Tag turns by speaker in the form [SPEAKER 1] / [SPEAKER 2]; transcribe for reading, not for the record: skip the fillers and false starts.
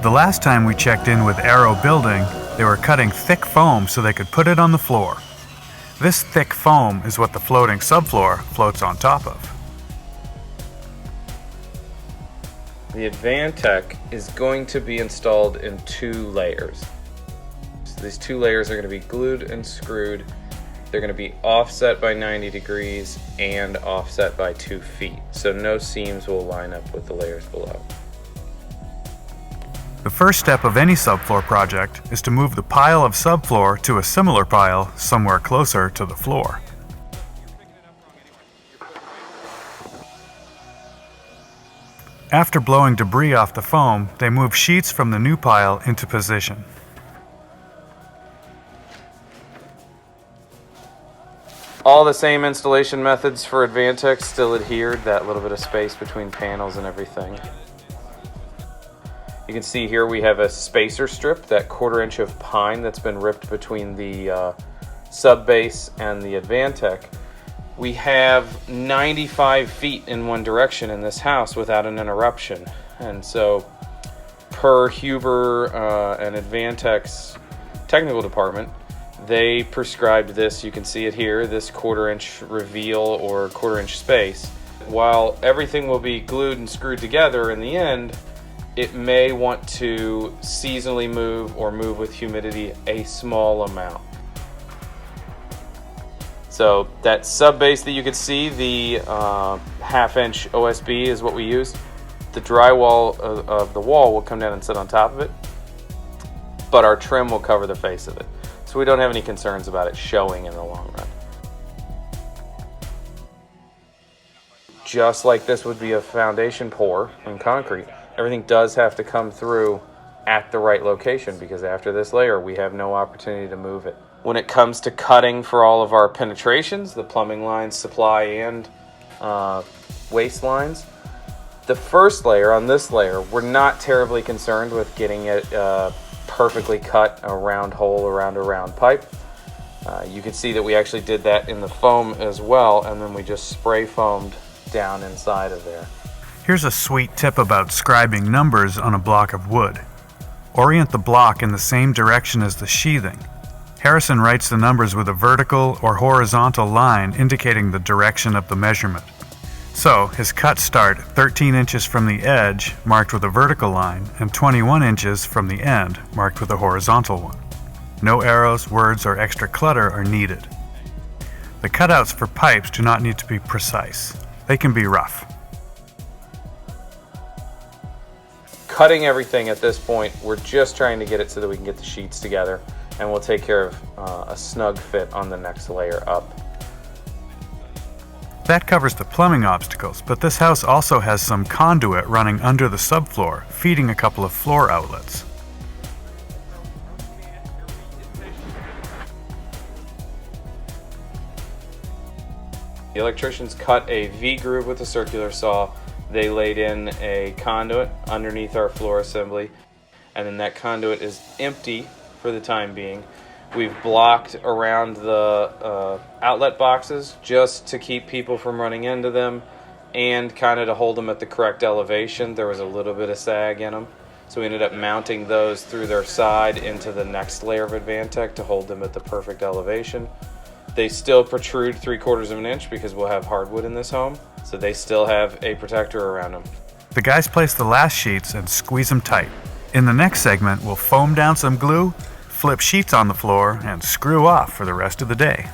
[SPEAKER 1] The last time we checked in with Aarow Building, they were cutting thick foam so they could put it on the floor. This thick foam is what the floating subfloor floats on top of.
[SPEAKER 2] The Advantech is going to be installed in 2 layers. So these 2 layers are going to be glued and screwed. They're going to be offset by 90 degrees and offset by 2 feet. So no seams will line up with the layers below.
[SPEAKER 1] The first step of any subfloor project is to move the pile of subfloor to a similar pile somewhere closer to the floor. After blowing debris off the foam, they move sheets from the new pile into position.
[SPEAKER 2] All the same installation methods for Advantech still adhered, that little bit of space between panels and everything. You can see here we have a spacer strip, that 1/4 inch of pine that's been ripped between the sub base and the Advantech. We have 95 feet in one direction in this house without an interruption. And so per Huber and Advantech's technical department, they prescribed this, you can see it here, this 1/4 inch reveal or 1/4 inch space. While everything will be glued and screwed together in the end, it may want to seasonally move or move with humidity a small amount. So that sub base that you could see, the 1/2 inch OSB is what we used. The drywall of the wall will come down and sit on top of it, but our trim will cover the face of it. So we don't have any concerns about it showing in the long run. Just like this would be a foundation pour in concrete, everything does have to come through at the right location, because after this layer we have no opportunity to move it. When it comes to cutting for all of our penetrations, the plumbing lines, supply and waste lines, the first layer, on this layer, we're not terribly concerned with getting it perfectly cut, a round hole around a round pipe. You can see that we actually did that in the foam as well, and then we just spray foamed down inside of there.
[SPEAKER 1] Here's a sweet tip about scribing numbers on a block of wood. Orient the block in the same direction as the sheathing. Harrison writes the numbers with a vertical or horizontal line indicating the direction of the measurement. So his cuts start 13 inches from the edge, marked with a vertical line, and 21 inches from the end, marked with a horizontal one. No arrows, words, or extra clutter are needed. The cutouts for pipes do not need to be precise. They can be rough.
[SPEAKER 2] Cutting everything at this point, we're just trying to get it so that we can get the sheets together, and we'll take care of a snug fit on the next layer up.
[SPEAKER 1] That covers the plumbing obstacles, but this house also has some conduit running under the subfloor, feeding a couple of floor outlets.
[SPEAKER 2] The electricians cut a V-groove with a circular saw. They laid in a conduit underneath our floor assembly, and then that conduit is empty for the time being. We've blocked around the outlet boxes just to keep people from running into them and kind of to hold them at the correct elevation. There was a little bit of sag in them, so we ended up mounting those through their side into the next layer of Advantech to hold them at the perfect elevation. They still protrude 3/4 of an inch because we'll have hardwood in this home, so they still have a protector around them.
[SPEAKER 1] The guys place the last sheets and squeeze them tight. In the next segment, we'll foam down some glue, flip sheets on the floor, and screw off for the rest of the day.